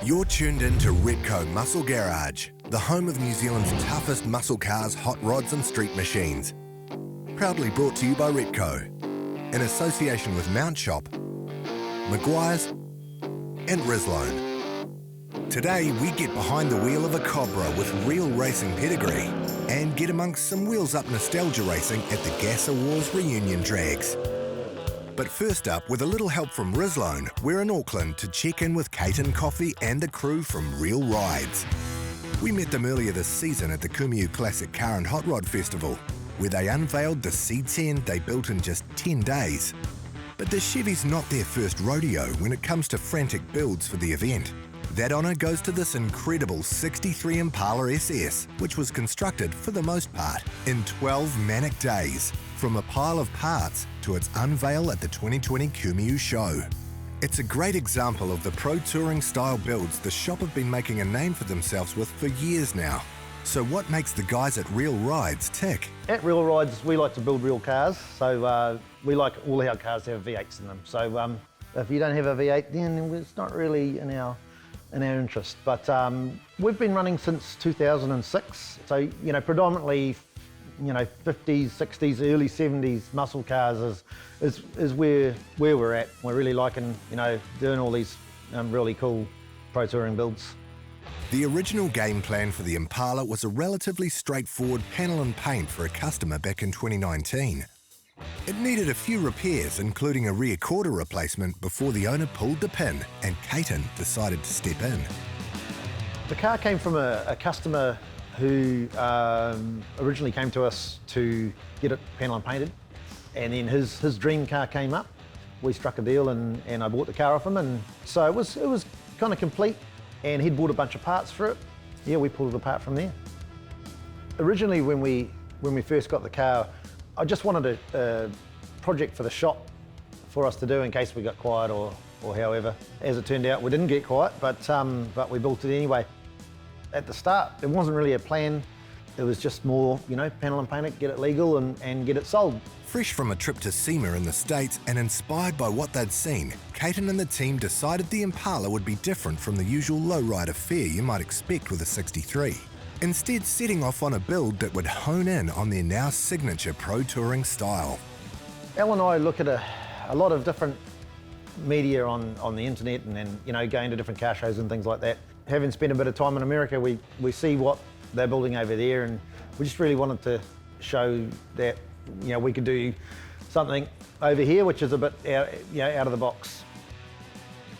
You're tuned in to Repco Muscle Garage, the home of New Zealand's toughest muscle cars, hot rods and street machines. Proudly brought to you by Repco, in association with Mount Shop, Maguire's and Rizlone. Today we get behind the wheel of a Cobra with real racing pedigree and get amongst some wheels-up nostalgia racing at the Gasser Wars reunion drags. But first up, with a little help from Rizlone, we're in Auckland to check in with Caton Coffey and the crew from Real Rides. We met them earlier this season at the Kumiu Classic Car and Hot Rod Festival, where they unveiled the C10 they built in just 10 days. But the Chevy's not their first rodeo when it comes to frantic builds for the event. That honour goes to this incredible 63 Impala SS, which was constructed, for the most part, in 12 manic days, from a pile of parts to its unveil at the 2020 Kumiu show. It's a great example of the pro touring style builds the shop have been making a name for themselves with for years now. So what makes the guys at Real Rides tick? At Real Rides, we like to build real cars, so we like all our cars to have V8s in them. So if you don't have a V8, then it's not really in our interest. But we've been running since 2006, so predominantly 50s, 60s, early 70s muscle cars is where we're at. We're really liking doing all these really cool pro touring builds. The original game plan for the Impala was a relatively straightforward panel and paint for a customer back in 2019. It needed a few repairs, including a rear quarter replacement, before the owner pulled the pin and Caton decided to step in. The car came from a customer who originally came to us to get it panel and painted, and then his dream car came up. We struck a deal and I bought the car off him, and so it was kind of complete, and he'd bought a bunch of parts for it. Yeah, we pulled it apart from there. Originally when we first got the car, I just wanted a project for the shop for us to do in case we got quiet or however. As it turned out, we didn't get quiet, but we built it anyway. At the start, it wasn't really a plan. It was just more, panel and paint it, get it legal and get it sold. Fresh from a trip to SEMA in the States and inspired by what they'd seen, Caton and the team decided the Impala would be different from the usual lowrider fare you might expect with a 63. Instead, setting off on a build that would hone in on their now signature pro touring style. Al and I look at a lot of different media on the internet and then, going to different car shows and things like that. Having spent a bit of time in America, we see what they're building over there, and we just really wanted to show that, we could do something over here which is a bit out of the box.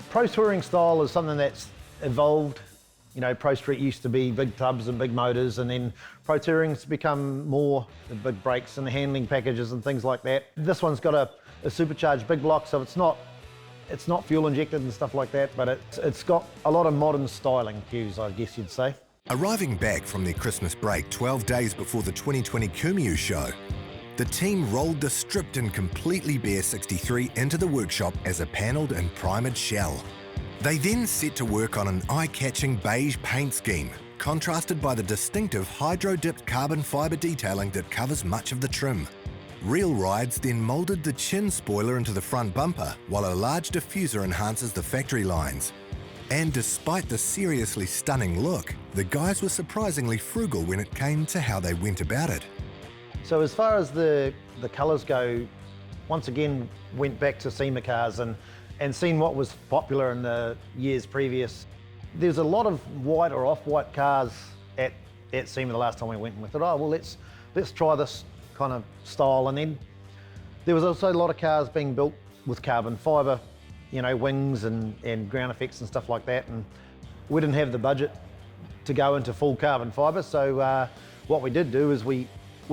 Pro touring style is something that's evolved. Pro street used to be big tubs and big motors, and then pro touring's become more the big brakes and the handling packages and things like that. This one's got a supercharged big block, so it's not fuel injected and stuff like that, but it's got a lot of modern styling cues, I guess you'd say. Arriving back from their Christmas break 12 days before the 2020 Kumiu show, the team rolled the stripped and completely bare 63 into the workshop as a panelled and primered shell. They then set to work on an eye-catching beige paint scheme, contrasted by the distinctive hydro-dipped carbon fibre detailing that covers much of the trim. Real Rides then moulded the chin spoiler into the front bumper, while a large diffuser enhances the factory lines. And despite the seriously stunning look, the guys were surprisingly frugal when it came to how they went about it. So as far as the colours go, once again went back to SEMA cars and seen what was popular in the years previous. There's a lot of white or off-white cars at SEMA the last time we went, and we thought, oh well, let's try this kind of style. And then there was also a lot of cars being built with carbon fibre, wings and ground effects and stuff like that, and we didn't have the budget to go into full carbon fibre, so what we did do is we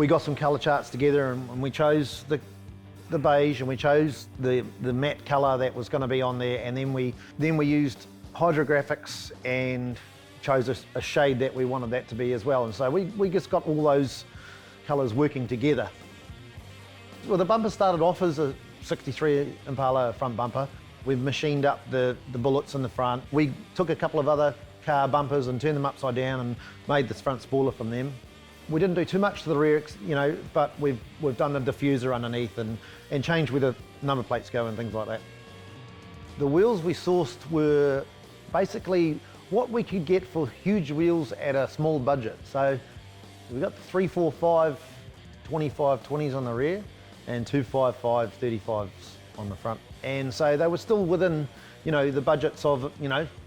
got some colour charts together, and we chose the beige, and we chose the matte colour that was going to be on there, and then we used hydrographics and chose a shade that we wanted that to be as well, and so we just got all those colours working together. Well, the bumper started off as a 63 Impala front bumper. We've machined up the bullets in the front. We took a couple of other car bumpers and turned them upside down and made this front spoiler from them. We didn't do too much to the rear, but we've done a diffuser underneath and changed where the number plates go and things like that. The wheels we sourced were basically what we could get for huge wheels at a small budget. So we've got 345 25/20s on the rear and 255 35s on the front. And so they were still within, the budgets of,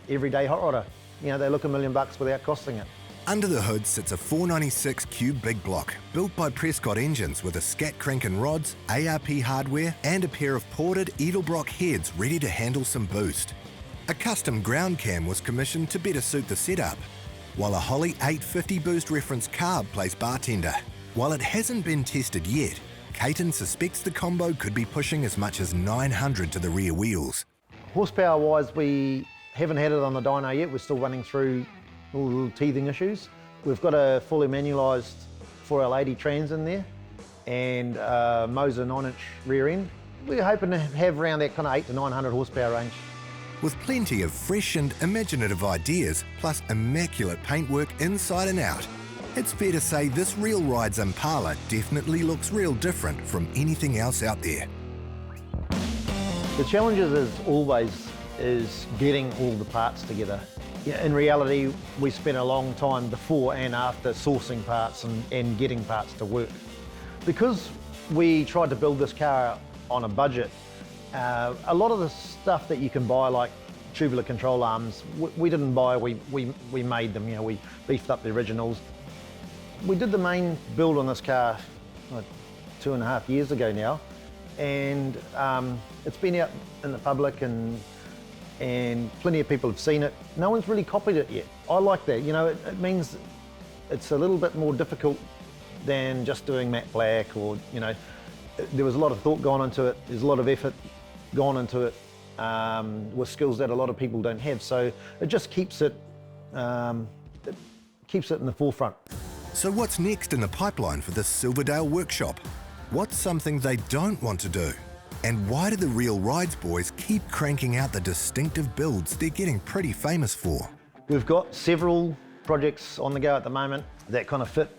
everyday hot rodder. They look $1 million without costing it. Under the hood sits a 496 cube big block, built by Prescott Engines with a scat crank and rods, ARP hardware, and a pair of ported Edelbrock heads ready to handle some boost. A custom ground cam was commissioned to better suit the setup, while a Holly 850 boost reference carb plays bartender. While it hasn't been tested yet, Caton suspects the combo could be pushing as much as 900 to the rear wheels. Horsepower-wise, we haven't had it on the dyno yet. We're still running through all the little teething issues. We've got a fully manualised 4L80 trans in there and a Moser 9-inch rear end. We're hoping to have around that kind of 800 to 900 horsepower range. With plenty of fresh and imaginative ideas, plus immaculate paintwork inside and out, it's fair to say this Real Ride's Impala definitely looks real different from anything else out there. The challenges is getting all the parts together. In reality, we spent a long time before and after sourcing parts and getting parts to work. Because we tried to build this car on a budget, a lot of the stuff that you can buy, like tubular control arms, we didn't buy, we made them, we beefed up the originals. We did the main build on this car 2.5 years ago now, and it's been out in the public and plenty of people have seen it. No one's really copied it yet. I like that, it means it's a little bit more difficult than just doing matte black or, there was a lot of thought gone into it, there's a lot of effort gone into it with skills that a lot of people don't have. So it just keeps it in the forefront. So what's next in the pipeline for this Silverdale workshop? What's something they don't want to do? And why do the Real Rides boys keep cranking out the distinctive builds they're getting pretty famous for? We've got several projects on the go at the moment that kind of fit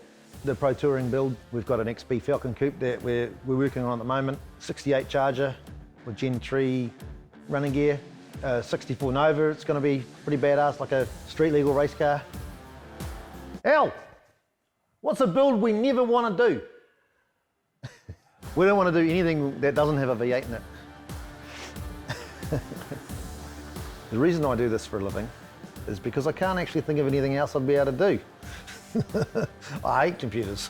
the Pro Touring build. We've got an XB Falcon Coupe that we're working on at the moment, 68 Charger with Gen 3 running gear, 64 Nova. It's going to be pretty badass, like a street legal race car. Al, what's a build we never want to do? We don't want to do anything that doesn't have a V8 in it. The reason I do this for a living is because I can't actually think of anything else I'd be able to do. I hate computers.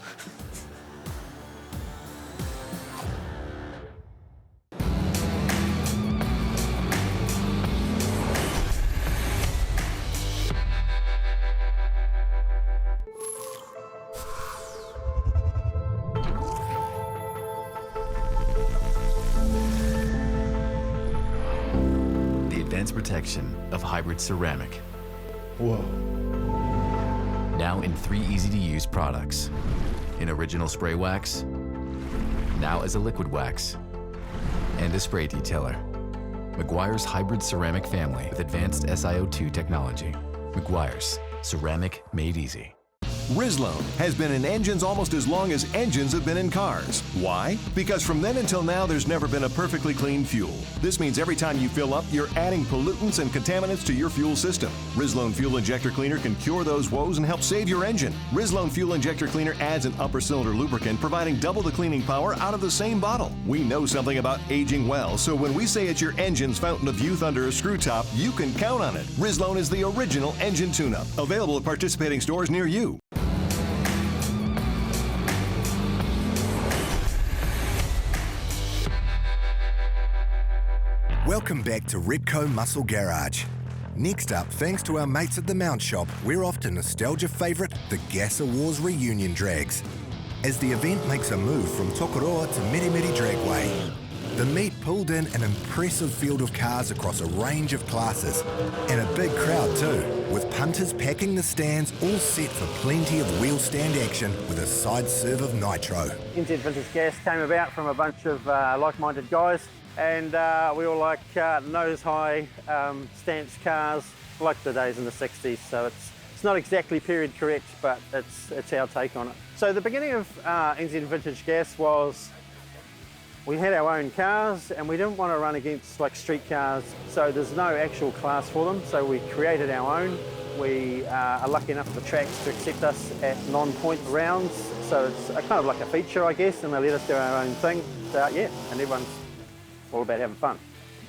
Protection of hybrid ceramic. Whoa. Now in 3 easy-to-use products. In original spray wax, now as a liquid wax, and a spray detailer. Meguiar's hybrid ceramic family with advanced SiO2 technology. Meguiar's, ceramic made easy. Rizlone has been in engines almost as long as engines have been in cars. Why? Because from then until now, there's never been a perfectly clean fuel. This means every time you fill up, you're adding pollutants and contaminants to your fuel system. Rizlone Fuel Injector Cleaner can cure those woes and help save your engine. Rizlone Fuel Injector Cleaner adds an upper cylinder lubricant, providing double the cleaning power out of the same bottle. We know something about aging well, so when we say it's your engine's fountain of youth under a screw top, you can count on it. Rizlone is the original engine tune-up. Available at participating stores near you. Welcome back to Repco Muscle Garage. Next up, thanks to our mates at the Mount Shop, we're off to nostalgia favourite, the Gasser Wars reunion drags, as the event makes a move from Tokoroa to Meremere Dragway. The meet pulled in an impressive field of cars across a range of classes, and a big crowd too, with punters packing the stands all set for plenty of wheel stand action with a side serve of nitro. NZ Vintage Gas came about from a bunch of like-minded guys, and we all like nose-high stance cars, like the days in the 60s, so it's not exactly period correct, but it's our take on it. So the beginning of NZ Vintage Gas was we had our own cars and we didn't want to run against like street cars, so there's no actual class for them, so we created our own. We are lucky enough for the tracks to accept us at non-point rounds, so it's kind of like a feature, I guess, and they let us do our own thing. So, yeah, and everyone's all about having fun.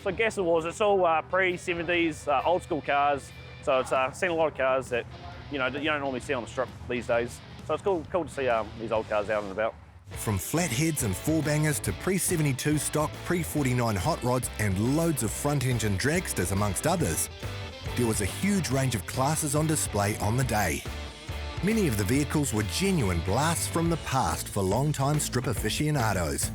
So Gas Awards, it's all pre-70s, old school cars. So it's seen a lot of cars that you don't normally see on the strip these days. So it's cool to see these old cars out and about. From flatheads and four-bangers to pre-72 stock, pre-49 hot rods and loads of front-engine dragsters amongst others, there was a huge range of classes on display on the day. Many of the vehicles were genuine blasts from the past for long-time strip aficionados.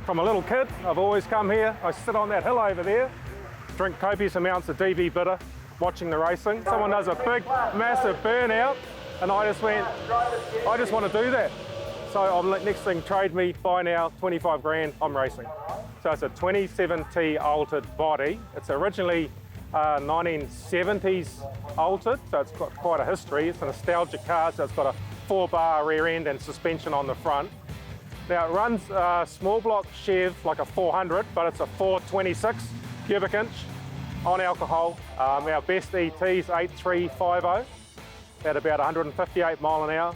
From a little kid, I've always come here. I sit on that hill over there, drink copious amounts of DB bitter, watching the racing. Someone does a big, massive burnout, and I just went, I just want to do that. So next thing, trade me, buy now, 25 grand, I'm racing. So it's a 27T altered body. It's originally 1970s altered, so it's got quite a history. It's a nostalgic car, so it's got a 4-bar rear end and suspension on the front. Now it runs a small block Chev, like a 400, but it's a 426 cubic inch on alcohol. Our best ET is 8350 at about 158 mile an hour.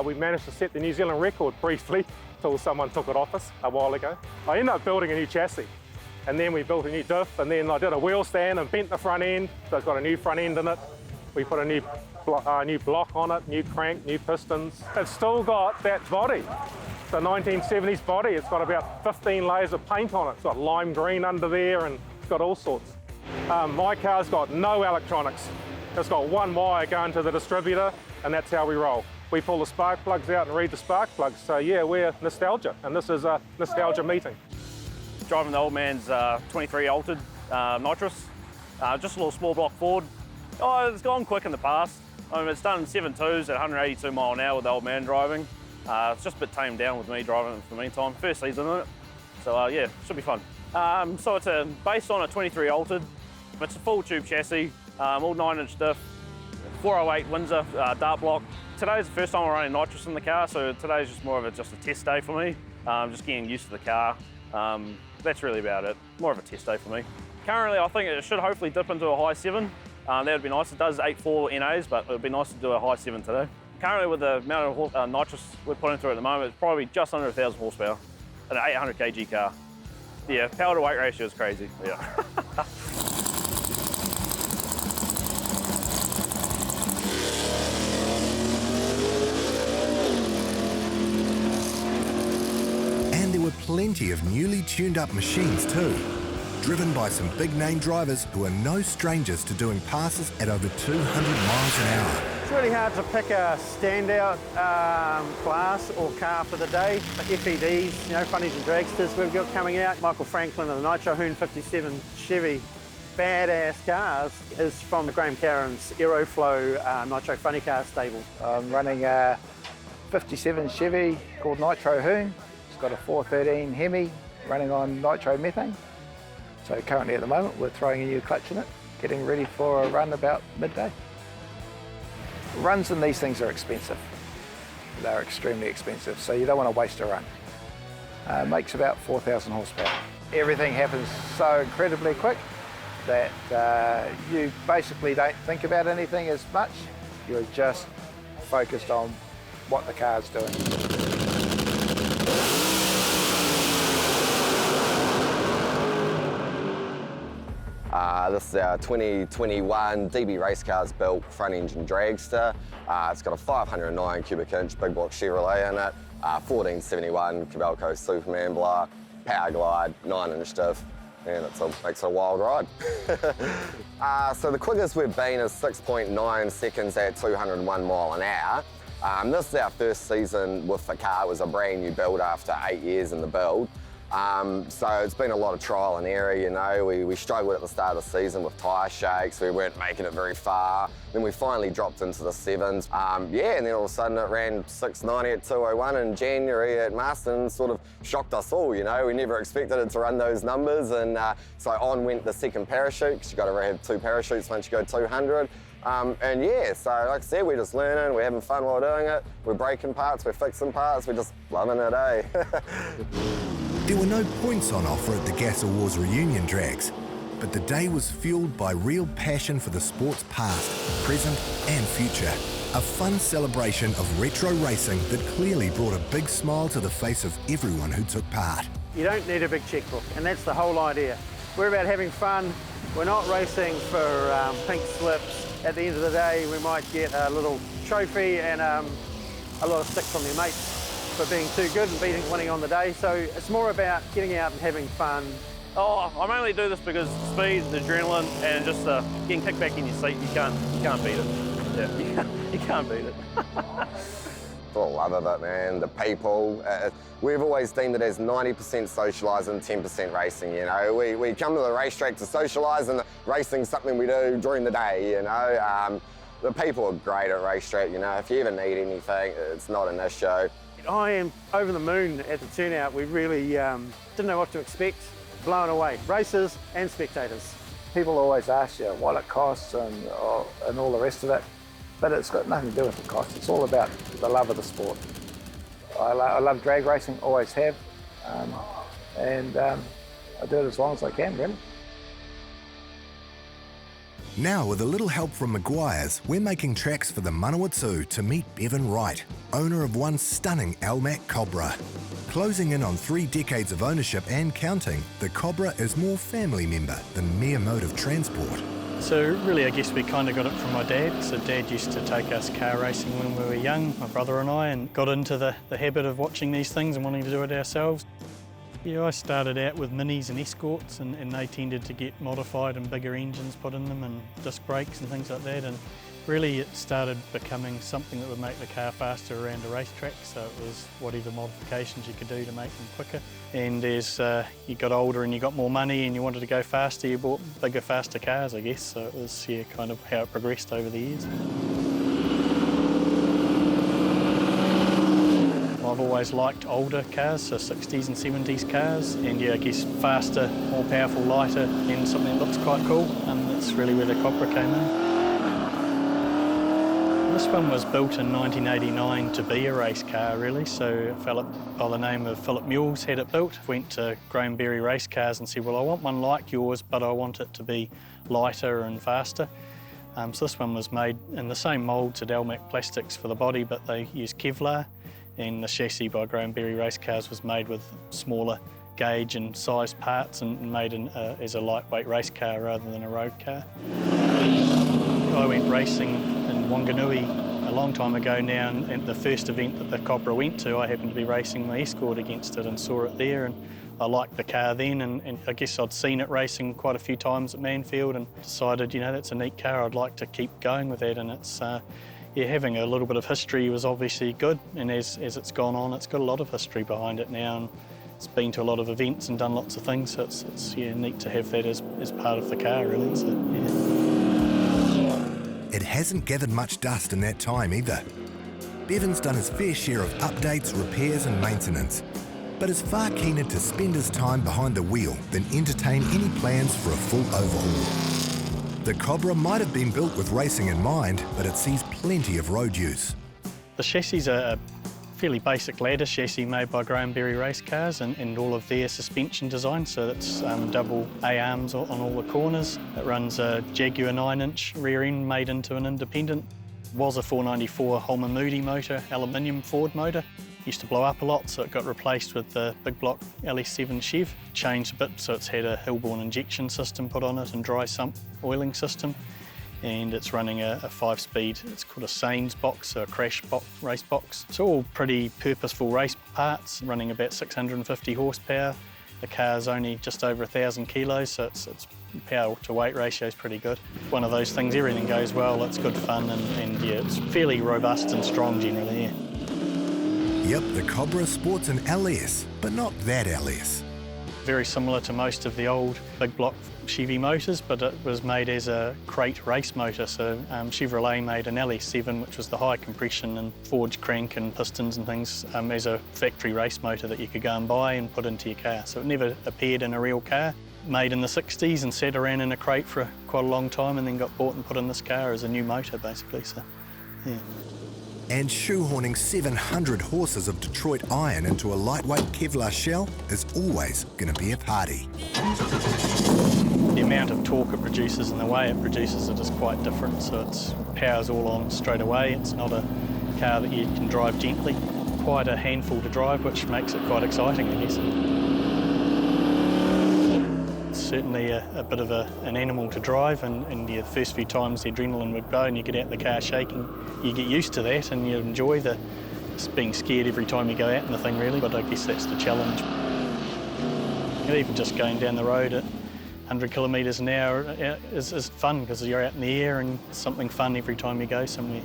We managed to set the New Zealand record briefly until someone took it off us a while ago. I ended up building a new chassis, and then we built a new diff, and then I did a wheel stand and bent the front end, so it's got a new front end in it. We put a new block on it, new crank, new pistons. It's still got that body. It's a 1970s body. It's got about 15 layers of paint on it. It's got lime green under there, and it's got all sorts. My car's got no electronics. It's got one wire going to the distributor, and that's how we roll. We pull the spark plugs out and read the spark plugs. So yeah, we're nostalgia, and this is a nostalgia meeting. Driving the old man's 23 altered nitrous, just a little small block Ford. Oh, it's gone quick in the past. I mean, it's done 7.2s at 182 mile an hour with the old man driving. It's just a bit tamed down with me driving it for the meantime. First season in it, so yeah, should be fun. So it's based on a 23 altered. It's a full tube chassis, all 9-inch diff, 408 Windsor dart block. Today's the first time I'm running nitrous in the car, so today's just more of just a test day for me. Just getting used to the car. That's really about it. More of a test day for me. Currently, I think it should hopefully dip into a high 7. That would be nice. It does 8.4 NAs, but it would be nice to do a high 7 today. Currently, with the amount of nitrous we're putting through at the moment, it's probably just under 1,000 horsepower. An 800 kg car. Yeah, power to weight ratio is crazy. Yeah. Plenty of newly tuned up machines too, driven by some big name drivers who are no strangers to doing passes at over 200 miles an hour. It's really hard to pick a standout class or car for the day. The FEDs, front engine dragsters we've got coming out. Michael Franklin and the Nitro Hoon 57 Chevy badass cars is from the Graham Cameron's Aeroflow Nitro funny car stable. I'm running a 57 Chevy called Nitro Hoon. Got a 413 Hemi running on nitro methane. So currently at the moment we're throwing a new clutch in it, getting ready for a run about midday. Runs in these things are expensive. They're extremely expensive, so you don't want to waste a run. Makes about 4,000 horsepower. Everything happens so incredibly quick that you basically don't think about anything as much. You're just focused on what the car's doing. This is our 2021 DB Race Cars built front engine dragster. It's got a 509 cubic inch big block Chevrolet in it, 1471 Cabelco Superman blower, power glide, 9-inch diff, and makes it a wild ride. So the quickest we've been is 6.9 seconds at 201 mile an hour. This is our first season with the car. It was a brand new build after 8 years in the build. So it's been a lot of trial and error, We struggled at the start of the season with tyre shakes. We weren't making it very far. Then we finally dropped into the 7s. And then all of a sudden it ran 690 at 201 in January at Marston. Sort of shocked us all, We never expected it to run those numbers. And so on went the second parachute, because you've got to have 2 parachutes once you go 200. And yeah, so like I said, we're just learning, we're having fun while doing it. We're breaking parts, we're fixing parts, we're just loving it, eh? There were no points on offer at the Gas Awards reunion drags, but the day was fueled by real passion for the sport's past, present and future. A fun celebration of retro racing that clearly brought a big smile to the face of everyone who took part. You don't need a big checkbook, and that's the whole idea. We're about having fun. We're not racing for pink slips. At the end of the day, we might get a little trophy and a lot of stick from your mates for being too good and winning on the day. So it's more about getting out and having fun. Oh, I mainly do this because speed, the adrenaline, and just getting kicked back in your seat. You can't beat it. Yeah, you can't beat it. For the love of it, man, the people. We've always deemed it as 90% socialising, 10% racing, you know. We come to the racetrack to socialise, and racing's something we do during the day, you know. The people are great at racetrack, you know. If you ever need anything, it's not an issue. I am over the moon at the turnout. We really didn't know what to expect. Blown away, racers and spectators. People always ask you what it costs and all the rest of it, but it's got nothing to do with the cost. It's all about the love of the sport. I love drag racing, always have, and I do it as long as I can, really. Now, with a little help from Maguire's, we're making tracks for the Manawatu to meet Bevin Wright, owner of one stunning Almac Cobra. Closing in on 3 decades of ownership and counting, the Cobra is more family member than mere mode of transport. So really, I guess we kind of got it from my dad. So Dad used to take us car racing when we were young, my brother and I, and got into the habit of watching these things and wanting to do it ourselves. Yeah, I started out with minis and escorts, and they tended to get modified and bigger engines put in them and disc brakes and things like that. And really it started becoming something that would make the car faster around a racetrack, so it was whatever modifications you could do to make them quicker. And as you got older and you got more money and you wanted to go faster, you bought bigger, faster cars, I guess. So it was kind of how it progressed over the years. I've always liked older cars, so 60s and 70s cars, and I guess faster, more powerful, lighter, and something that looks quite cool, and that's really where the Cobra came in. This one was built in 1989 to be a race car, really, so a fella by the name of Philip Mules had it built. Went to Graham Berry Race Cars and said, well, I want one like yours, but I want it to be lighter and faster. So this one was made in the same moulds at Almac Plastics for the body, but they used Kevlar, and the chassis by Graham Berry Race Cars was made with smaller gauge and size parts and made as a lightweight race car rather than a road car. I went racing in Wanganui a long time ago now, and the first event that the Cobra went to, I happened to be racing my Escort against it and saw it there, and I liked the car then, and I guess I'd seen it racing quite a few times at Manfield and decided, that's a neat car, I'd like to keep going with that, and it's having a little bit of history was obviously good, and as it's gone on, it's got a lot of history behind it now, and it's been to a lot of events and done lots of things, so it's neat to have that as part of the car, really. So, It hasn't gathered much dust in that time either. Bevin's done his fair share of updates, repairs and maintenance, but is far keener to spend his time behind the wheel than entertain any plans for a full overhaul. The Cobra might have been built with racing in mind, but it sees plenty of road use. The chassis are a fairly basic ladder chassis made by Graham Berry Race Cars and all of their suspension design, so that's double A-arms on all the corners. It runs a Jaguar 9-inch rear end made into an independent. It was a 494 Holman Moody motor, aluminium Ford motor. Used to blow up a lot, so it got replaced with the big block LS7 Chev. Changed a bit, so it's had a Hillborn injection system put on it and dry sump oiling system. And it's running a 5-speed, it's called a Sains box, so a crash race box. It's all pretty purposeful race parts, running about 650 horsepower. The car's only just over 1,000 kilos, so its power to weight ratio is pretty good. One of those things, everything goes well, it's good fun, and it's fairly robust and strong generally, Yep, the Cobra sports an LS, but not that LS. Very similar to most of the old big block Chevy motors, but it was made as a crate race motor. So Chevrolet made an LS7, which was the high compression and forged crank and pistons and things, as a factory race motor that you could go and buy and put into your car. So it never appeared in a real car. Made in the 60s and sat around in a crate for quite a long time, and then got bought and put in this car as a new motor, basically. So, yeah. And shoehorning 700 horses of Detroit iron into a lightweight Kevlar shell is always going to be a party. the amount of torque it produces and the way it produces it is quite different, so it's power's all on straight away. It's not a car that you can drive gently. Quite a handful to drive, which makes it quite exciting, I guess. It's certainly a bit of an animal to drive, and the first few times the adrenaline would go and you get out the car shaking. You get used to that and you enjoy being scared every time you go out in the thing, really, but I guess that's the challenge. Even just going down the road at 100 kilometres an hour is fun, because you're out in the air and it's something fun every time you go somewhere.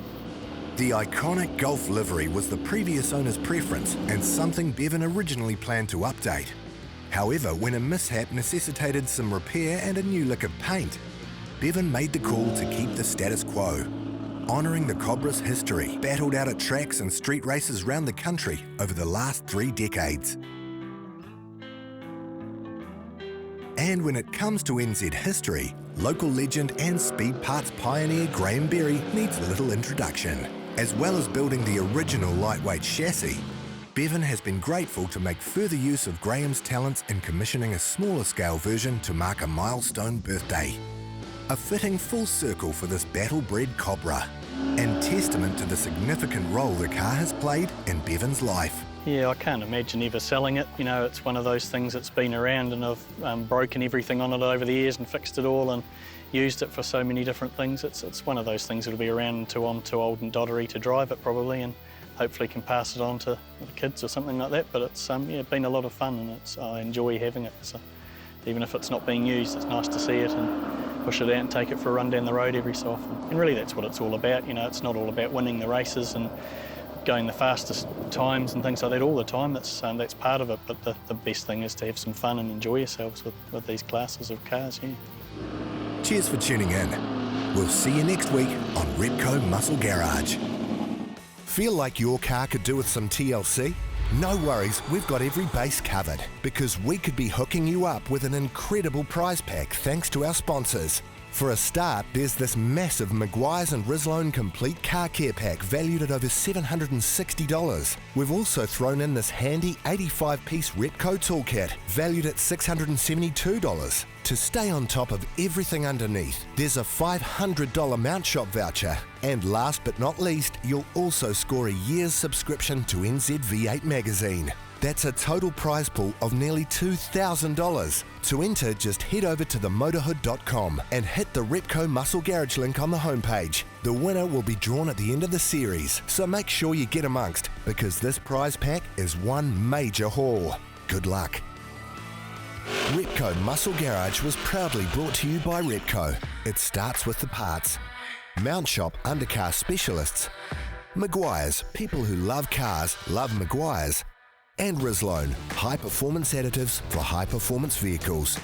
The iconic Golf livery was the previous owner's preference and something Bevin originally planned to update. However, when a mishap necessitated some repair and a new lick of paint, Bevin made the call to keep the status quo, honouring the Cobra's history, battled out at tracks and street races around the country over the last 3 decades. And when it comes to NZ history, local legend and speed parts pioneer Graham Berry needs little introduction. As well as building the original lightweight chassis, Bevin has been grateful to make further use of Graham's talents in commissioning a smaller scale version to mark a milestone birthday. A fitting full circle for this battle-bred Cobra, and testament to the significant role the car has played in Bevin's life. Yeah, I can't imagine ever selling it. You know, it's one of those things that's been around, and I've broken everything on it over the years and fixed it all and used it for so many different things. It's one of those things that'll be around until I'm too old and doddery to drive it, probably, and hopefully can pass it on to the kids or something like that. But it's been a lot of fun, and I enjoy having it. So even if it's not being used, it's nice to see it and push it out and take it for a run down the road every so often. And really that's what it's all about. You know, it's not all about winning the races and going the fastest times and things like that all the time. That's part of it, but the best thing is to have some fun and enjoy yourselves with these classes of cars. Yeah. Cheers for tuning in. We'll see you next week on Repco Muscle Garage. Feel like your car could do with some TLC? No worries, we've got every base covered, because we could be hooking you up with an incredible prize pack thanks to our sponsors. For a start, there's this massive Maguire's and Rislone complete car care pack valued at over $760. We've also thrown in this handy 85-piece Repco toolkit valued at $672. To stay on top of everything underneath, there's a $500 mount shop voucher. And last but not least, you'll also score a year's subscription to NZ V8 magazine. That's a total prize pool of nearly $2,000. To enter, just head over to themotorhood.com and hit the Repco Muscle Garage link on the homepage. The winner will be drawn at the end of the series, so make sure you get amongst, because this prize pack is one major haul. Good luck. Repco Muscle Garage was proudly brought to you by Repco. It starts with the parts. Mount Shop Undercar Specialists. Maguire's, people who love cars love Maguire's. And Rislone, high performance additives for high performance vehicles.